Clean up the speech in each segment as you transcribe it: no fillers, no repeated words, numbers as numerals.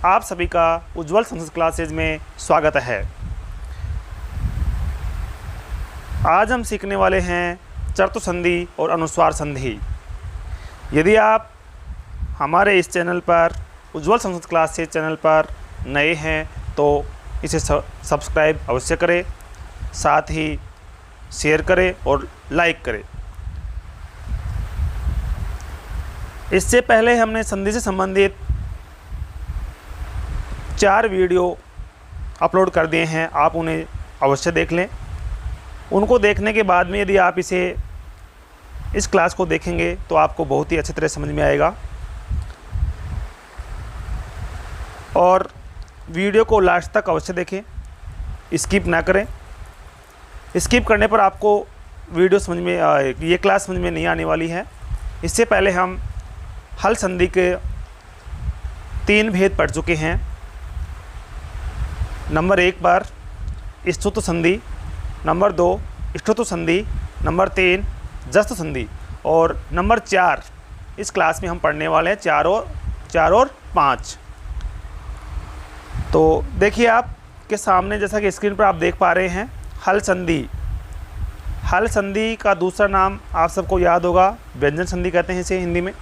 आप सभी का उज्ज्वल संस्कृत क्लासेज में स्वागत है। आज हम सीखने वाले हैं चतुर्थ संधि और अनुस्वार संधि। यदि आप हमारे इस चैनल पर उज्ज्वल संस्कृत क्लासेज चैनल पर नए हैं तो इसे सब्सक्राइब अवश्य करें, साथ ही शेयर करें और लाइक करें। इससे पहले हमने संधि से संबंधित 4 वीडियो अपलोड कर दिए हैं, आप उन्हें अवश्य देख लें। उनको देखने के बाद में यदि आप इस क्लास को देखेंगे तो आपको बहुत ही अच्छी तरह समझ में आएगा। और वीडियो को लास्ट तक अवश्य देखें, स्किप ना करें। स्किप करने पर आपको वीडियो समझ में ये क्लास समझ में नहीं आने वाली है। इससे पहले हम हल संधि के 3 भेद पढ़ चुके हैं। नंबर 1 पर स्तुत संधि, नंबर 2 ष्ठुत संधि, नंबर 3 जस्त संधि और नंबर 4 इस क्लास में हम पढ़ने वाले हैं 4 और 5। तो देखिए आपके सामने, जैसा कि स्क्रीन पर आप देख पा रहे हैं, हल संधि। हल संधि का दूसरा नाम आप सबको याद होगा, व्यंजन संधि कहते हैं इसे हिंदी में।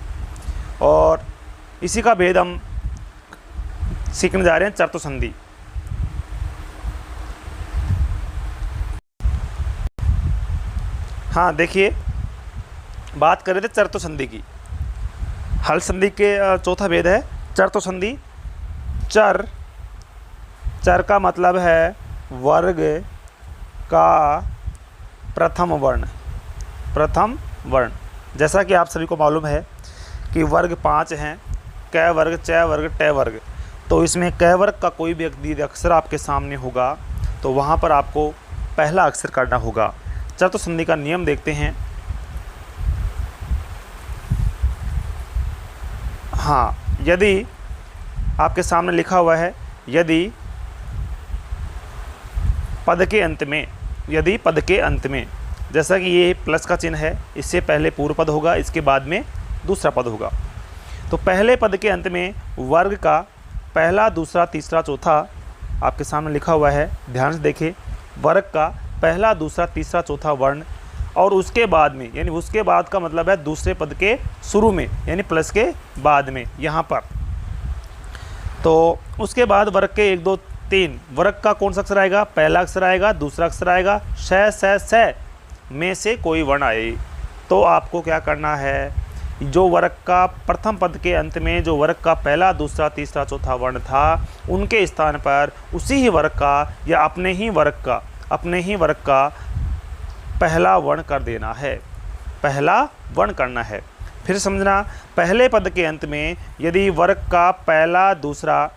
और इसी का भेद हम सीखने जा रहे हैं, चतुर्थ संधि। हाँ देखिए, बात कर रहे थे चतुर्थ संधि की। हल संधि के चौथा भेद है चतुर्थ संधि। चर का मतलब है वर्ग का प्रथम वर्ण। जैसा कि आप सभी को मालूम है कि वर्ग 5 हैं, क वर्ग, च वर्ग, ट वर्ग। तो इसमें क वर्ग का कोई भी यदि अक्षर आपके सामने होगा तो वहाँ पर आपको पहला अक्षर करना होगा। चतुर्थ संधि का नियम देखते हैं। हाँ, यदि आपके सामने लिखा हुआ है, यदि पद के अंत में, जैसा कि ये प्लस का चिन्ह है, इससे पहले पूर्व पद होगा, इसके बाद में दूसरा पद होगा। तो पहले पद के अंत में वर्ग का पहला, दूसरा, तीसरा, चौथा आपके सामने लिखा हुआ है, ध्यान से देखें। वर्ग का पहला, दूसरा, तीसरा, चौथा वर्ण, और उसके बाद में, यानी उसके बाद का मतलब है दूसरे पद के शुरू में, यानी प्लस के बाद में यहाँ पर। तो उसके बाद वर्ग के 1, 2, 3 वर्ग का कौन सा अक्षर आएगा? पहला अक्षर आएगा, दूसरा अक्षर आएगा, श में से कोई वर्ण आए। तो आपको क्या करना है, जो वर्ग का प्रथम पद के अंत में जो वर्ग का पहला, दूसरा, तीसरा, चौथा वर्ण था, उनके स्थान पर उसी ही वर्ग का या अपने ही वर्ग का पहला वर्ण कर देना है, पहला वर्ण करना है। फिर समझना, पहले पद के अंत में यदि वर्ग का पहला, दूसरा,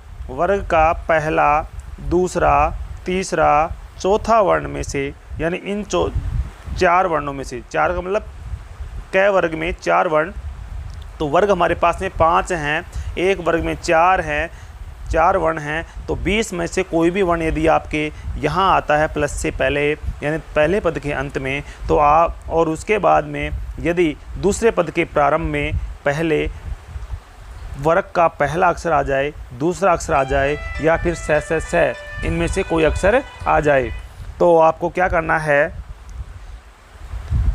तीसरा, चौथा वर्ण में से, यानी इन 4 वर्णों में से, 4 का मतलब क वर्ग में 4 वर्ण, तो वर्ग हमारे पास में 5 हैं, एक वर्ग में 4 हैं, 4 वर्ण हैं। तो 20 में से कोई भी वर्ण यदि आपके यहाँ आता है प्लस से पहले, यानी पहले पद के अंत में, तो आप, और उसके बाद में यदि दूसरे पद के प्रारंभ में पहले वर्ग का पहला अक्षर आ जाए, दूसरा अक्षर आ जाए, या फिर स इनमें से कोई अक्षर आ जाए, तो आपको क्या करना है,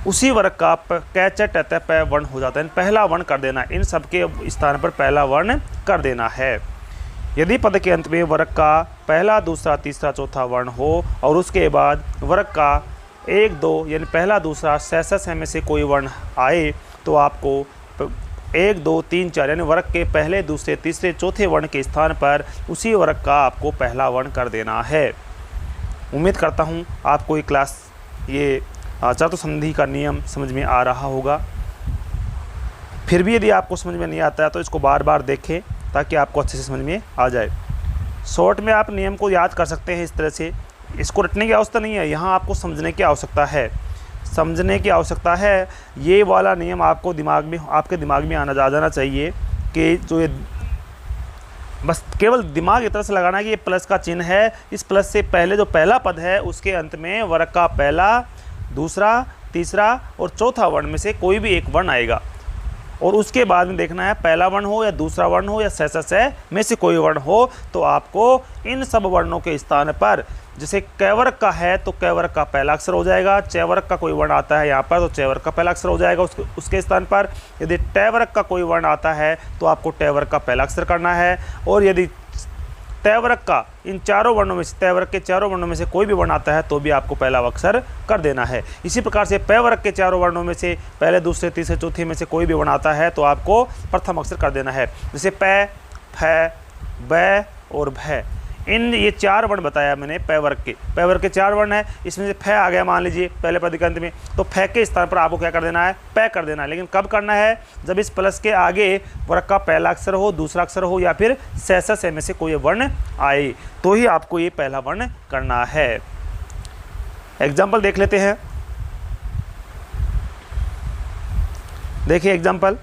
उसी वर्ग का क, च, ट, त, प वर्ण हो जाता है, पहला वर्ण कर देना। इन सब के स्थान पर पहला वर्ण कर देना है। यदि पद के अंत में वर्ग का पहला, दूसरा, तीसरा, चौथा वर्ण हो और उसके बाद वर्ग का 1, 2 यानी पहला, दूसरा, स में से कोई वर्ण आए, तो आपको 1, 2, 3, 4 यानी वर्ग के पहले, दूसरे, तीसरे, चौथे वर्ण के स्थान पर उसी वर्ग का आपको पहला वर्ण कर देना है। उम्मीद करता हूँ आपको ये चतुर्थ संधि का नियम समझ में आ रहा होगा। फिर भी यदि आपको समझ में नहीं आता है तो इसको बार बार देखें ताकि आपको अच्छे से समझ में आ जाए। शॉर्ट में आप नियम को याद कर सकते हैं इस तरह से, इसको रटने की आवश्यकता नहीं है, यहाँ आपको समझने की आवश्यकता है। ये वाला नियम आपको आपके दिमाग में आ जाना चाहिए कि जो ये बस केवल दिमाग इस तरह से लगाना है कि ये प्लस का चिन्ह है, इस प्लस से पहले जो पहला पद है उसके अंत में वर्ग का पहला, दूसरा, तीसरा और चौथा वर्ण में से कोई भी एक वर्ण आएगा। और उसके बाद में देखना है पहला वर्ण हो या दूसरा वर्ण हो या से में से कोई वर्ण हो, तो आपको इन सब वर्णों के स्थान पर, जैसे कैवर्ग का है तो कैवर्ग का पहला अक्षर हो जाएगा, चैवर्ग का कोई वर्ण आता है यहाँ पर तो चैवर्ग का पहला अक्षर हो जाएगा उसके स्थान पर। यदि टैवर्ग का कोई वर्ण आता है तो आपको टैवर्ग का पहला अक्षर करना है, और यदि तैवर्ग का इन चारों वर्णों में से, तैवर्ग के चारों वर्णों में से कोई भी वर्ण आता है तो भी आपको पहला अक्षर कर देना है। इसी प्रकार से पैवर्ग के चारों वर्णों में से पहले, दूसरे, तीसरे, चौथे में से कोई भी वर्ण आता है तो आपको प्रथम अक्षर कर देना है। जैसे पै, फै, बै और भै, इन ये चार वर्ण बताया मैंने पैवर्ग के चार वर्ण है। इसमें से फै आ गया मान लीजिए पहले पद के अंत में, तो फै के स्थान पर आपको क्या कर देना है, पै कर देना है। लेकिन कब करना है, जब इस प्लस के आगे वर्ग का पहला अक्षर हो, दूसरा अक्षर हो या फिर से में से कोई वर्ण आए, तो ही आपको ये पहला वर्ण करना है। एग्जाम्पल देख लेते हैं। देखिए एग्जाम्पल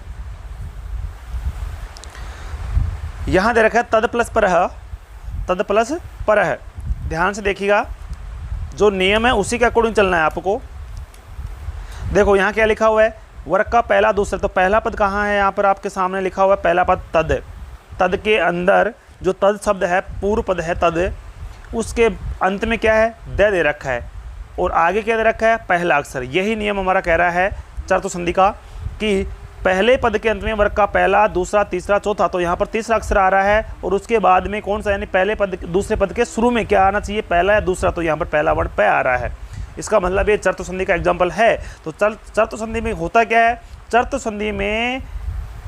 यहां दे रखा है तद प्लस पर है। ध्यान से देखिएगा, जो नियम है उसी के अकॉर्डिंग चलना है आपको। देखो यहाँ क्या लिखा हुआ है, वर्ग का पहला दूसरा, तो पहला पद कहाँ है, यहाँ पर आपके सामने लिखा हुआ है पहला पद तद के अंदर जो तद शब्द है पूर्व पद है तद, उसके अंत में क्या है, दे रखा है और आगे क्या दे रखा है, पहला अक्षर। यही नियम हमारा कह रहा है चतुर्थ संधि का कि पहले पद के अंत में वर्ग का पहला, दूसरा, तीसरा, चौथा, तो यहाँ पर तीसरा अक्षर आ रहा है और उसके बाद में कौन सा, यानी पहले पद, दूसरे पद के शुरू में क्या आना चाहिए, पहला या दूसरा, तो यहाँ पर पहला वर्ण पै आ रहा है। इसका मतलब ये चतुर्थ संधि का एग्जाम्पल है। तो चतुर्थ संधि में होता क्या है, चतुर्थ संधि में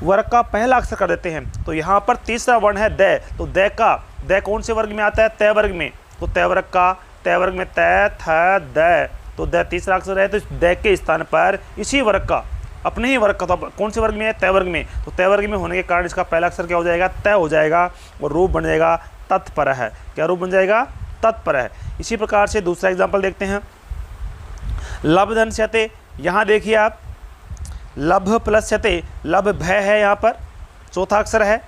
वर्ग का पहला अक्षर कर देते हैं। तो यहाँ पर तीसरा वर्ण है दै, तो दै कौन से वर्ग में आता है, तय वर्ग में, तो तय वर्ग में तय थ दै, तो दै तीसरा अक्षर है। तो इस दै के स्थान पर इसी वर्ग का, अपने ही वर्ग का, तो कौन से वर्ग में है, तय वर्ग में, तो तय वर्ग में होने के कारण इसका पहला अक्षर क्या हो जाएगा, तय हो जाएगा और रूप बन जाएगा तत्पर है। क्या रूप बन जाएगा, तत्पर है। इसी प्रकार से दूसरा एग्जाम्पल देखते हैं, लभ धन शते। यहाँ देखिए आप, लभ प्लस शते, लभ भय है, यहाँ पर चौथा अक्षर है,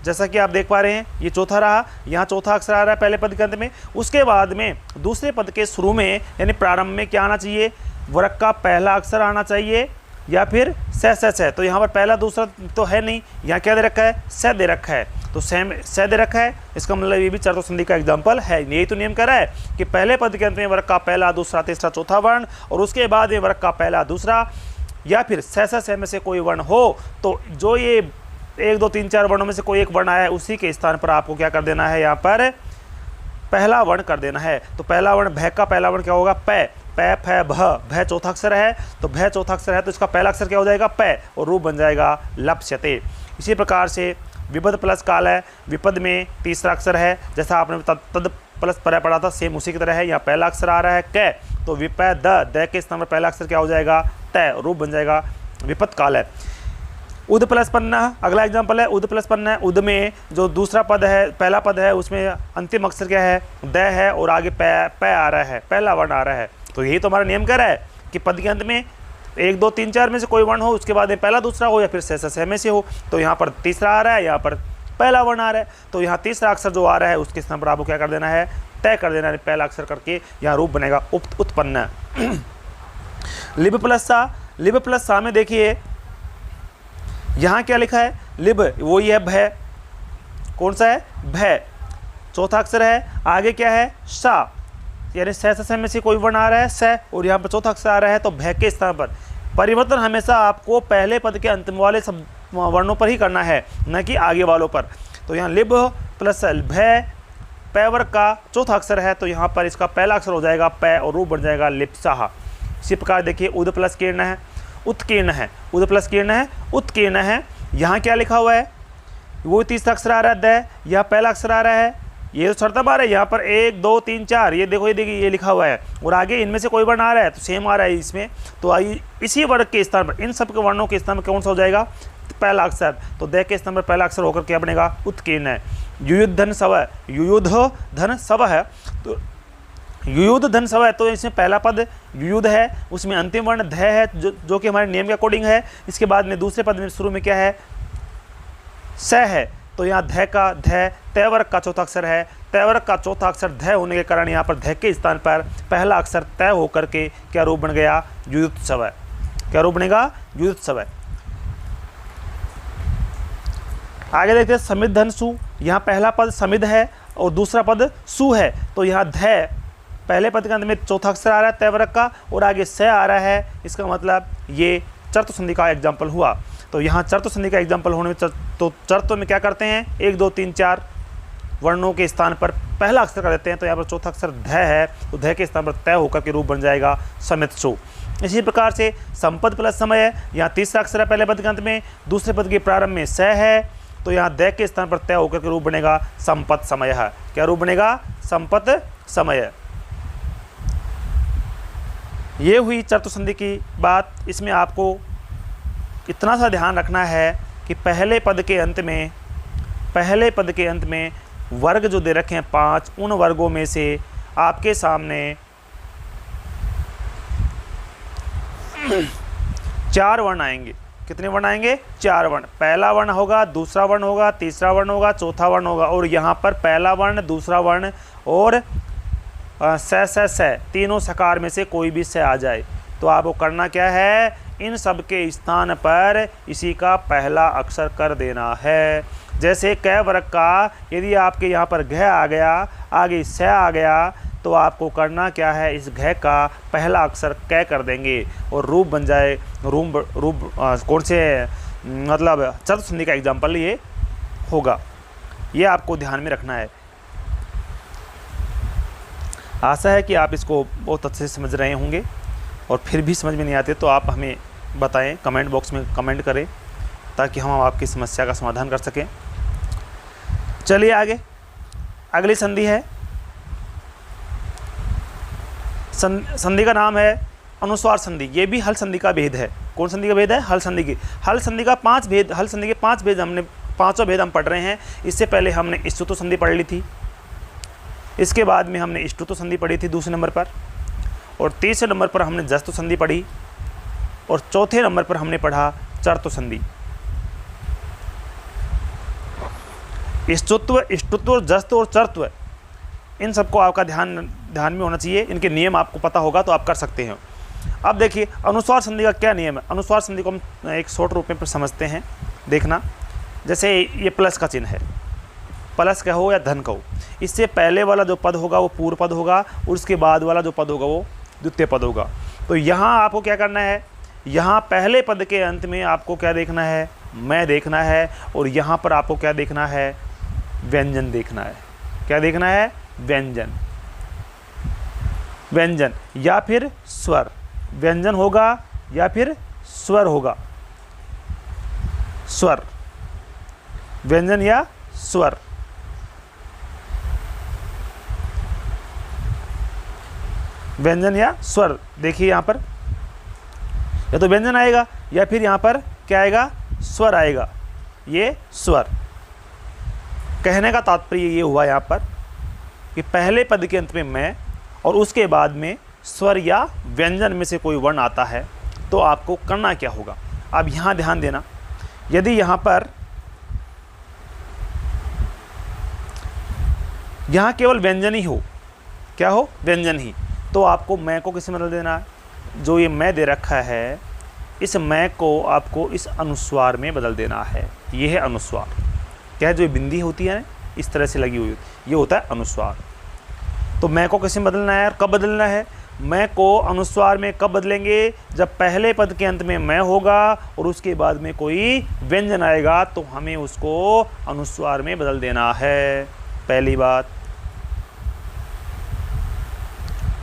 जैसा कि आप देख पा रहे हैं ये चौथा रहा, यहाँ चौथा अक्षर आ रहा है पहले पद के अंत में। उसके बाद में दूसरे पद के शुरू में यानी प्रारंभ में क्या आना चाहिए, वर्ग का पहला अक्षर आना चाहिए या फिर से। तो यहाँ पर पहला दूसरा तो है नहीं, यहाँ क्या दे रखा है, से दे रखा है, तो से दे रखा है। इसका मतलब ये भी चतुर्थ संधि का एग्जाम्पल है। यही तो नियम कह रहा है कि पहले पद के अंत में वर्ग का पहला, दूसरा, तीसरा, चौथा वर्ण और उसके बाद ये वर्ग का पहला, दूसरा या फिर से में से कोई वर्ण हो, तो जो ये 1, 2, 3, 4 वर्णों में से कोई एक वर्ण आया है उसी के स्थान पर आपको क्या कर देना है, यहाँ पर पहला वर्ण कर देना है। तो पहला वर्ण भय का पहला वर्ण क्या होगा, पै, पै फै भय चौथा अक्षर है, तो भय चौथा अक्षर है तो इसका पहला अक्षर क्या हो जाएगा, पै, और रूप बन जाएगा लप्स्यते। इसी प्रकार से विपद प्लस काल है, विपद में तीसरा अक्षर है, जैसा आपने तद प्लस पर पढ़ा था सेम उसी की तरह है। यहाँ पहला अक्षर आ रहा है कै, तो विपै द के स्थान पर पहला अक्षर क्या हो जाएगा, तय, रूप बन जाएगा विपद काल है। उद प्लस पन्ना, अगला एग्जाम्पल है उद प्लस पन्ना है। उद में जो दूसरा पद है, पहला पद है, उसमें अंतिम अक्षर क्या है, द है और आगे पै आ रहा है, पहला वर्ण आ रहा है। तो यही तो हमारा नियम कह रहा है कि पद के अंत में 1, 2, 3, 4 में से कोई वर्ण हो, उसके बाद में पहला दूसरा हो या फिर से में से हो। तो यहाँ पर तीसरा आ रहा है, यहाँ पर पहला वर्ण आ रहा है, तो यहाँ तीसरा अक्षर जो आ रहा है उसके स्थान पर आपको क्या कर देना है, तय कर देना है, पहला अक्षर करके यहाँ रूप बनेगा उत्पन्न। लिब प्लस सा में देखिए यहाँ क्या लिखा है, लिब वो ही है भय, कौन सा है, भय, चौथा अक्षर है, आगे क्या है, सा, यानी से में से कोई वर्ण आ रहा है से, और यहाँ पर चौथा अक्षर आ रहा है, तो भय के स्थान पर परिवर्तन हमेशा आपको पहले पद के अंतिम वाले सब वर्णों पर ही करना है, न कि आगे वालों पर। तो यहाँ लिब प्लस भय, पै वर्ग का चौथा अक्षर है, तो यहाँ पर इसका पहला अक्षर हो जाएगा पै और रूप बन जाएगा लिप्साह। इसी प्रकार देखिए उद प्लस कीर्ण है, उत्कीर्ण है, उद प्लस कीर्ण है, उत्कीर्ण है। यहाँ क्या लिखा हुआ है, वो तीसरा अक्षर आ रहा है द, यह पहला अक्षर आ रहा है, ये तो छठा बार है, यहाँ पर 1, 2, 3, 4 ये देखो, ये देखिए ये लिखा हुआ है और आगे इनमें से कोई वर्ण आ रहा है तो सेम आ रहा है इसमें। तो इसी वर्ग के स्थान पर, इन सब के वर्णों के स्थान पर कौन सा हो जाएगा, पहला अक्षर, तो द के स्थान पर पहला अक्षर होकर क्या बनेगा, उत्कीर्ण है। युयुध धन सव, युयुध धन सव है, तो युयुध धन सव है, तो इसमें पहला पद युयुध है, उसमें अंतिम वर्ण ध है जो कि हमारे नियम के अकॉर्डिंग है। इसके बाद में दूसरे पद में शुरू में क्या है, स है, तो यहाँ ध का ध तय वर्ग का चौथा अक्षर है, तय वर्ग का चौथा अक्षर ध होने के कारण यहाँ पर ध के स्थान पर पहला अक्षर तय होकर के क्या रूप बन गया, युयुत्सव है। क्या रूप बनेगा, युयुत्सव है। आगे देखते हैं समिध धन सु। यहाँ पहला पद समिध है और दूसरा पद सु है, तो यहाँ ध पहले पद के अंत में चौथा अक्षर आ रहा है तय वर्ग का और आगे स आ रहा है, इसका मतलब ये चर्तु संधि का एग्जाम्पल हुआ। तो यहाँ चर्तु संधि का एग्जाम्पल होने में तो चर्तु में क्या करते हैं, 1 2 3 4 वर्णों के स्थान पर पहला अक्षर कर देते हैं, तो यहाँ पर चौथा अक्षर ध है, तो ध के स्थान पर तय होकर के रूप बन जाएगा समित सु। इसी प्रकार से संपद प्लस समय है, यहाँ तीसरा अक्षर है पहले पद के अंत में, दूसरे पद के प्रारंभ में स है, तो यहाँ द के स्थान पर तय होकर के रूप बनेगा संपत समय है। क्या रूप बनेगा, संपत समय। ये हुई चतुर्थ संधि की बात। इसमें आपको इतना सा ध्यान रखना है कि पहले पद के अंत में वर्ग जो दे रखे हैं 5, उन वर्गों में से आपके सामने 4 वर्ण आएंगे। कितने वर्ण आएंगे, 4 वर्ण। पहला वर्ण होगा, दूसरा वर्ण होगा, तीसरा वर्ण होगा, चौथा वर्ण होगा, और यहाँ पर पहला वर्ण, दूसरा वर्ण और स तीनों सकार में से कोई भी स आ जाए, तो आपको करना क्या है, इन सब के स्थान पर इसी का पहला अक्षर कर देना है। जैसे क वर्ग का यदि आपके यहाँ पर घ आ गया, आगे स आ गया, तो आपको करना क्या है, इस घ का पहला अक्षर क कर देंगे और रूप बन जाए। रूप कौन से, मतलब चतुर्थ संधि का एग्जाम्पल ये होगा। ये आपको ध्यान में रखना है। आशा है कि आप इसको बहुत अच्छे से समझ रहे होंगे, और फिर भी समझ में नहीं आते तो आप हमें बताएं, कमेंट बॉक्स में कमेंट करें, ताकि हम आपकी समस्या का समाधान कर सकें। चलिए आगे, अगली संधि है, संधि का नाम है अनुस्वार संधि। ये भी हल संधि का भेद है। कौन संधि का भेद है, हल संधि की। हल संधि का 5 भेद, हल संधि के 5 भेद हमने, 5वां भेद हम पढ़ रहे हैं। इससे पहले हमने स्तुतो संधि पढ़ ली थी, इसके बाद में हमने ष्टुतो संधि पढ़ी थी दूसरे नंबर पर, और तीसरे नंबर पर हमने जस्तु संधि पढ़ी, और चौथे नंबर पर हमने पढ़ा चर्तु संधि। ष्टुत्व, जस्तु और चर्त्व, इन सबको आपका ध्यान में होना चाहिए। इनके नियम आपको पता होगा तो आप कर सकते हैं। अब देखिए अनुस्वार संधि का क्या नियम है। अनुस्वार संधि को हम एक शॉर्ट रूप में समझते हैं, देखना। जैसे ये प्लस का चिन्ह है, प्लस का हो या धन का हो, इससे पहले वाला जो पद होगा वो पूर्व पद होगा, और उसके बाद वाला जो पद होगा वो द्वितीय पद होगा। तो यहाँ आपको क्या करना है, यहाँ पहले पद के अंत में आपको क्या देखना है, मैं देखना है, और यहाँ पर आपको क्या देखना है, व्यंजन देखना है। क्या देखना है, व्यंजन। व्यंजन या फिर स्वर, व्यंजन होगा या फिर स्वर होगा, स्वर, व्यंजन या स्वर। व्यंजन या स्वर, देखिए यहाँ पर या तो व्यंजन आएगा या फिर यहाँ पर क्या आएगा, स्वर आएगा। ये स्वर। कहने का तात्पर्य ये हुआ यहाँ पर कि पहले पद के अंत में मैं और उसके बाद में स्वर या व्यंजन में से कोई वर्ण आता है, तो आपको करना क्या होगा। अब यहाँ ध्यान देना, यदि यहाँ पर यहाँ केवल व्यंजन ही हो, क्या हो, व्यंजन ही, तो आपको मैं को किससे बदल देना है, जो ये मैं दे रखा है, इस मैं को आपको इस अनुस्वार में बदल देना है। ये है अनुस्वार। क्या है, जो बिंदी होती है इस तरह से लगी हुई होती, ये होता है अनुस्वार। तो मैं को किससे बदलना है और कब बदलना है, मैं को अनुस्वार में कब बदलेंगे, जब पहले पद के अंत में मैं होगा और उसके बाद में कोई व्यंजन आएगा, तो हमें उसको अनुस्वार में बदल देना है, पहली बात।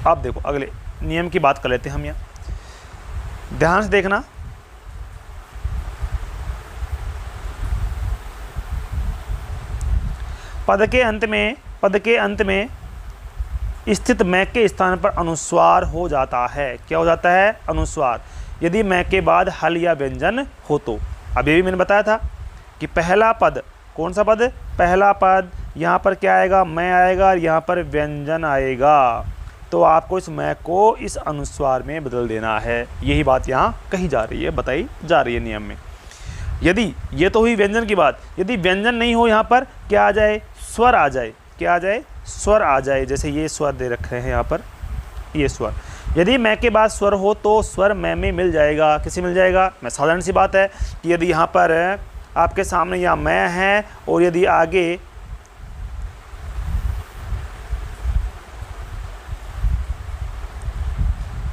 अब देखो अगले नियम की बात कर लेते हैं हम। यहाँ ध्यान से देखना, पद के अंत में स्थित मैं के स्थान पर अनुस्वार हो जाता है। क्या हो जाता है, अनुस्वार, यदि मैं के बाद हल या व्यंजन हो तो। अब ये भी मैंने बताया था कि पहला पद, कौन सा पद, पहला पद, यहाँ पर क्या आएगा, मैं आएगा और यहाँ पर व्यंजन आएगा, तो आपको इस मैं को इस अनुस्वार में बदल देना है। यही बात यहाँ कही जा रही है, बताई जा रही है नियम में। यदि ये तो हुई व्यंजन की बात, यदि व्यंजन नहीं हो, यहाँ पर क्या आ जाए, स्वर आ जाए। क्या आ जाए, स्वर आ जाए। जैसे ये स्वर दे रखे हैं यहाँ पर, ये स्वर, यदि मैं के बाद स्वर हो तो स्वर मैं में मिल जाएगा। किसे मिल जाएगा, मैं, साधारण सी बात है कि यदि यहाँ पर आपके सामने यहाँ मैं है, और यदि आगे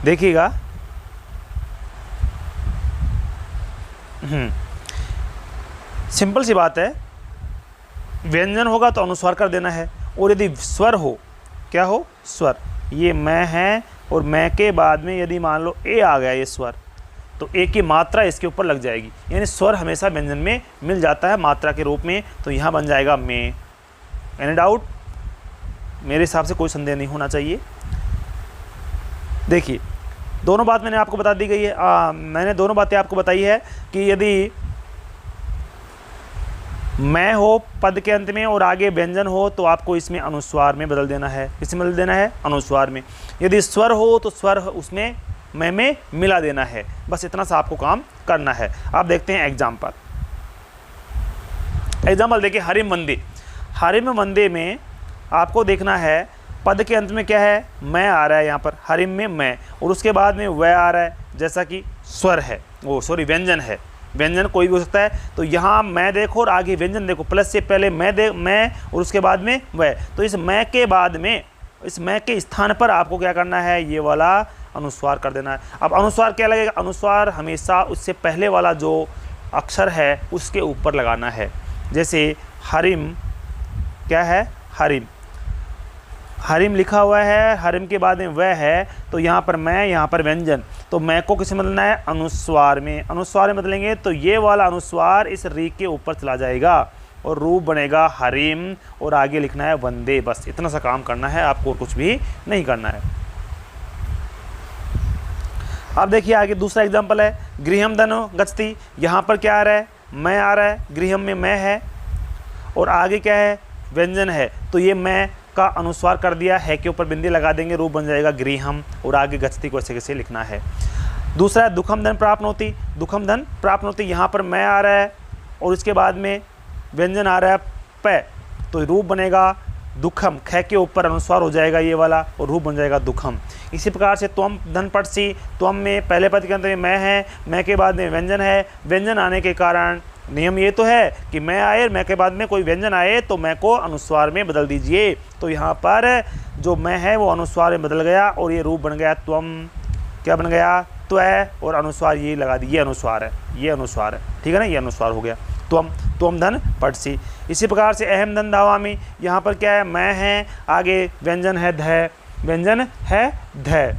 देखिएगा, सिंपल सी बात है, व्यंजन होगा तो अनुस्वार कर देना है, और यदि स्वर हो, क्या हो, स्वर, ये मैं है और मैं के बाद में यदि मान लो ए आ गया ये स्वर, तो ए की मात्रा इसके ऊपर लग जाएगी, यानी स्वर हमेशा व्यंजन में मिल जाता है मात्रा के रूप में, तो यहाँ बन जाएगा में। Any doubt? मेरे हिसाब से कोई संदेह नहीं होना चाहिए। देखिए दोनों बात मैंने आपको बता दी गई है, मैंने दोनों बातें आपको बताई है कि यदि मैं हो पद के अंत में और आगे व्यंजन हो तो आपको इसमें अनुस्वार में बदल देना है। इसमें बदल देना है अनुस्वार में। यदि स्वर हो तो स्वर उसमें मैं में मिला देना है। बस इतना सा आपको काम करना है। आप देखते हैं एग्जाम्पल। देखिए हरिम वंदे। हरिम वंदे में आपको देखना है पद के अंत में क्या है, मैं आ रहा है यहाँ पर, हरिम में मैं, और उसके बाद में वह आ रहा है, जैसा कि स्वर है, वो सॉरी व्यंजन है, व्यंजन कोई भी हो सकता है। तो यहाँ मैं देखो और आगे व्यंजन देखो, प्लस से पहले मैं और उसके बाद में वह, तो इस मैं के बाद में, इस मैं के स्थान पर आपको क्या करना है, ये वाला अनुस्वार कर देना है। अब अनुस्वार क्या लगेगा, अनुस्वार हमेशा उससे पहले वाला जो अक्षर है उसके ऊपर लगाना है। जैसे हरिम, क्या है, हरिम, हरिम लिखा हुआ है, हरिम के बाद में वह है, तो यहाँ पर मैं, यहाँ पर व्यंजन, तो मैं को किसे बदलना है, अनुस्वार में। अनुस्वार में बदलेंगे तो ये वाला अनुस्वार इस री के ऊपर चला जाएगा और रूप बनेगा हरिम, और आगे लिखना है वंदे। बस इतना सा काम करना है आपको, और कुछ भी नहीं करना है। अब देखिए आगे दूसरा एग्जाम्पल है, गृहम धनो गच्छति। यहाँ पर क्या आ रहा है, मैं आ रहा है, गृहम में मैं है और आगे क्या है, व्यंजन है, तो ये मैं का अनुस्वार कर दिया है के ऊपर बिंदी लगा देंगे, रूप बन जाएगा गृहम, और आगे गच्छति को ऐसे कैसे लिखना है। दूसरा है दुखम धन प्राप्नोति। दुखम धन प्राप्नोति, यहाँ पर मैं आ रहा है और इसके बाद में व्यंजन आ रहा है प, तो रूप बनेगा दुखम, ख के ऊपर अनुस्वार हो जाएगा ये वाला और रूप बन जाएगा दुखम। इसी प्रकार से त्वम धन पटसी, त्वम में पहले पद के अंत में मैं है, मैं के बाद में व्यंजन है, व्यंजन आने के कारण नियम ये तो है कि मैं आए, मैं के बाद में कोई व्यंजन आए तो मैं को अनुस्वार में बदल दीजिए। तो यहाँ पर जो मैं है वो अनुस्वार में बदल गया और ये रूप बन गया त्वम, क्या बन गया, त्वय, और अनुस्वार ये लगा दी, ये अनुस्वार है, ये अनुस्वार है, ठीक है ना, ये अनुस्वार हो गया त्वम, त्वम धन पटसी। इसी प्रकार से अहम धन धावामी, यहाँ पर क्या है, मैं है, आगे व्यंजन है ध, व्यंजन है ध,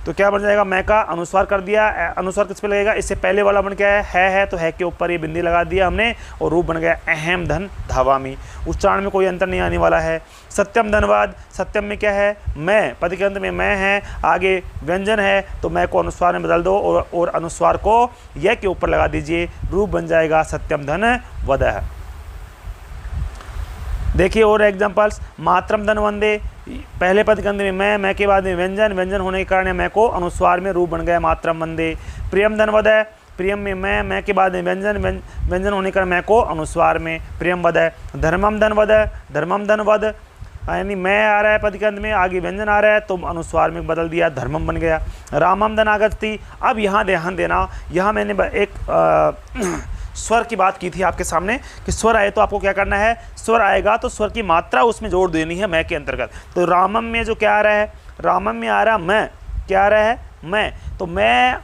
तो क्या बन जाएगा, मैं का अनुस्वार कर दिया। अनुस्वार किस पे लगेगा, इससे पहले वाला बन क्या है, तो है के ऊपर ये बिंदी लगा दिया हमने और रूप बन गया अहम धन धावामी। उच्चारण में कोई अंतर नहीं आने वाला है। सत्यम धनवाद, सत्यम में क्या है, मैं, पद के अंत में मैं है, आगे व्यंजन है, तो मैं को अनुस्वार में बदल दो और अनुस्वार को यह के ऊपर लगा दीजिए, रूप बन जाएगा सत्यम धन वदह। देखिए और एग्जाम्पल्स, मात्रम धन वंदे, पहले पद के अंत में मैं के बाद में व्यंजन, व्यंजन होने के कारण मैं को अनुस्वार में रूप बन गया मात्रम वंदे। प्रियम धन वद है, प्रियम में मैं के बाद में व्यंजन, व्यंजन होने के कारण मैं को अनुस्वार में प्रियम वद है। धर्मम धन वद है, धर्मम धन वद, यानी मैं आ रहा है पद के अंत में, आगे व्यंजन आ रहा है तो अनुस्वार में बदल दिया, धर्मम बन गया। रामम धन आगच्छति। अब यहाँ ध्यान देना, यहाँ मैंने एक स्वर की बात की थी आपके सामने कि स्वर आए तो आपको क्या करना है, स्वर आएगा तो स्वर की मात्रा उसमें जोड़ देनी है मैं के अंतर्गत। तो रामम में जो क्या आ रहा है, रामम में आ रहा मैं, क्या आ रहा है, मैं, तो मैं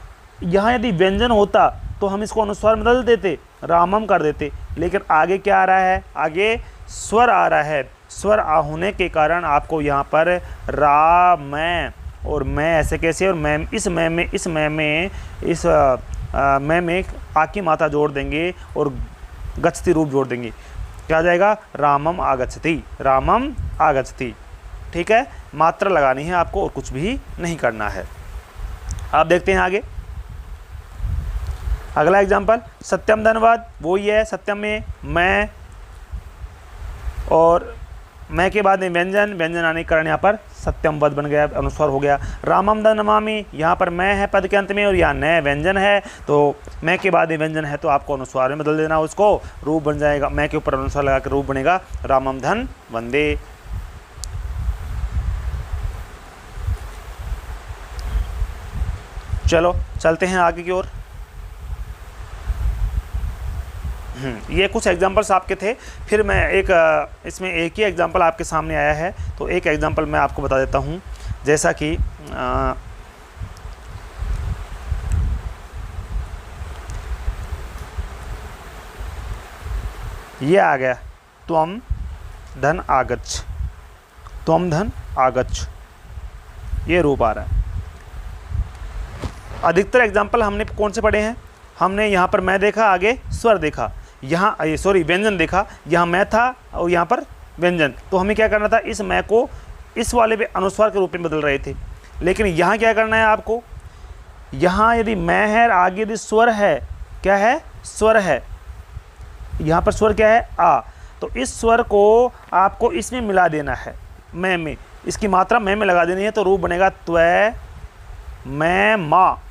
यहाँ यदि व्यंजन होता तो हम इसको अनुस्वार में बदल देते, रामम कर देते, लेकिन आगे क्या आ रहा है, आगे स्वर आ रहा है। स्वर होने के कारण आपको यहाँ पर रा, मैं और मैं ऐसे कैसे, और मैं, इस मैं में, इस मैं में, इस मैं में आ की मात्रा जोड़ देंगे और गच्छति रूप जोड़ देंगे, क्या आ जाएगा, रामम आगच्छति, रामम आगच्छति। ठीक है, मात्रा लगानी है आपको और कुछ भी नहीं करना है। आप देखते हैं आगे अगला एग्जाम्पल, सत्यम धनवाद, वो ही है, सत्यम में मैं और मैं के बाद में व्यंजन, व्यंजन आने के कारण यहाँ पर सत्यम वद बन गया, अनुस्वार हो गया। रामम धन नमामि, यहाँ पर मैं है पद के अंत में और यहाँ न व्यंजन है, तो मैं के बाद में व्यंजन है तो आपको अनुस्वार में बदल देना, उसको रूप बन जाएगा, मैं के ऊपर अनुस्वार लगा कर रूप बनेगा रामम धन वंदे। चलो चलते हैं आगे की ओर। ये कुछ एग्जांपल्स आपके थे। फिर मैं इसमें एक ही एग्जांपल आपके सामने आया है, तो एक एग्जांपल मैं आपको बता देता हूँ। जैसा कि ये आ गया, त्वम धन आगच्छ, त्वम धन आगच्छ, ये रूप आ रहा है। अधिकतर एग्जाम्पल हमने कौन से पढ़े हैं? हमने यहाँ पर मैं देखा, आगे स्वर देखा, यहाँ व्यंजन देखा, यहाँ मैं था और यहाँ पर व्यंजन। तो हमें क्या करना था, इस मैं को इस वाले पे अनुस्वार के रूप में बदल रहे थे। लेकिन यहाँ क्या करना है आपको, यहाँ यदि मैं है, आगे यदि स्वर है, क्या है, स्वर है, यहाँ पर स्वर क्या है, आ, तो इस स्वर को आपको इसमें मिला देना है, मैं में, इसकी मात्रा मैं में लगा देनी है। तो रूप बनेगा त्वै मैं माँ,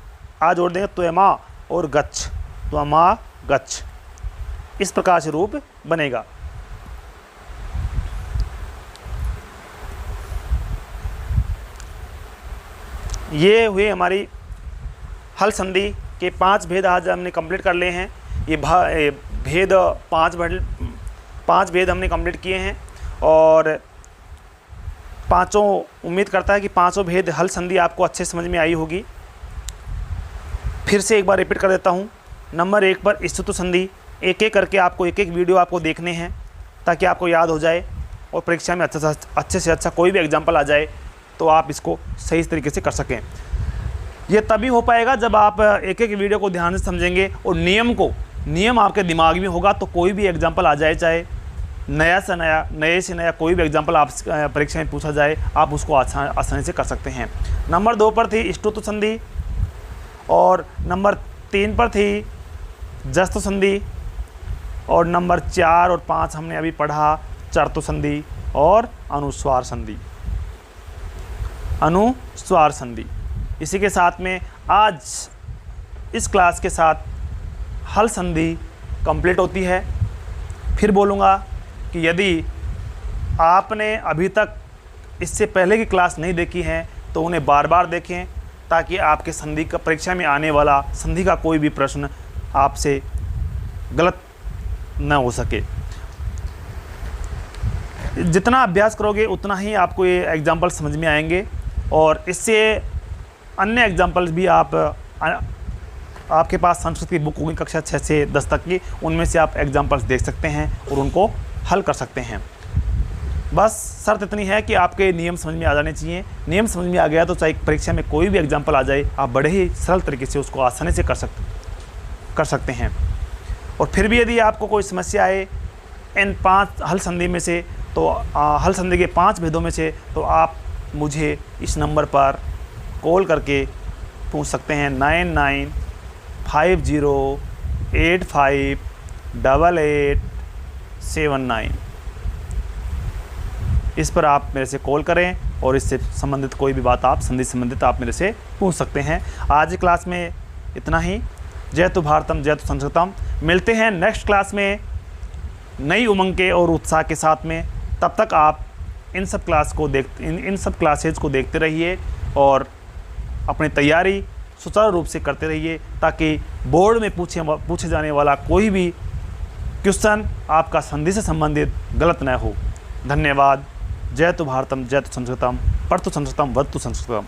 आ जोड़ देंगे त्वै माँ और गच्छ, त्वमा गच्छ, इस प्रकार से रूप बनेगा। ये हुए हमारी हल संधि के 5 भेद आज हमने कंप्लीट कर लिए हैं। ये भेद 5 भेद हमने कंप्लीट किए हैं और पांचों, उम्मीद करता है कि पांचों भेद हल संधि आपको अच्छे समझ में आई होगी। फिर से एक बार रिपीट कर देता हूँ। नंबर 1 पर स्तुति संधि, एक एक करके आपको एक वीडियो आपको देखने हैं ताकि आपको याद हो जाए और परीक्षा में अच्छे से अच्छा कोई भी एग्जाम्पल आ जाए तो आप इसको सही तरीके से कर सकें। ये तभी हो पाएगा जब आप एक वीडियो को ध्यान से समझेंगे और नियम आपके दिमाग में होगा, तो कोई भी एग्जाम्पल आ जाए, चाहे नए से नया कोई भी एग्जाम्पल आप परीक्षा में पूछा जाए, आप उसको आसानी से कर सकते हैं। नंबर 2 पर थी स्तुति संधि और नंबर 3 पर थी जस्तु संधि और नंबर 4 और 5 हमने अभी पढ़ा चर्तु संधि और अनुस्वार संधि। इसी के साथ में आज इस क्लास के साथ हल संधि कंप्लीट होती है। फिर बोलूँगा कि यदि आपने अभी तक इससे पहले की क्लास नहीं देखी है तो उन्हें बार बार देखें ताकि आपके संधि का परीक्षा में आने वाला संधि का कोई भी प्रश्न आपसे गलत न हो सके। जितना अभ्यास करोगे उतना ही आपको ये एग्जाम्पल समझ में आएंगे और इससे अन्य एग्जाम्पल्स भी आपके पास संस्कृत की बुक होगी कक्षा 6 से 10 तक की, उनमें से आप एग्जाम्पल्स देख सकते हैं और उनको हल कर सकते हैं। बस शर्त इतनी है कि आपके नियम समझ में आ जाने चाहिए। नियम समझ में आ गया तो चाहे परीक्षा में कोई भी एग्जाम्पल आ जाए, आप बड़े ही सरल तरीके से उसको आसानी से कर सकते हैं। और फिर भी यदि आपको कोई समस्या आए इन 5 हल संधि में से, तो हल संधि के 5 भेदों में से, तो आप मुझे इस नंबर पर कॉल करके पूछ सकते हैं 9950858879। इस पर आप मेरे से कॉल करें और इससे संबंधित कोई भी बात आप संधि संबंधित आप मेरे से पूछ सकते हैं। आज की क्लास में इतना ही। जयतु भारतम जयतु संस्कृतम। मिलते हैं नेक्स्ट क्लास में नई उमंग के और उत्साह के साथ में। तब तक आप इन सब क्लासेज को देखते रहिए और अपनी तैयारी सुचारू रूप से करते रहिए ताकि बोर्ड में पूछे जाने वाला कोई भी क्वेश्चन आपका संधि से संबंधित गलत न हो। धन्यवाद। जयतु भारतम जयतु संस्कृतम। पठतु संस्कृतम वदतु संस्कृतम।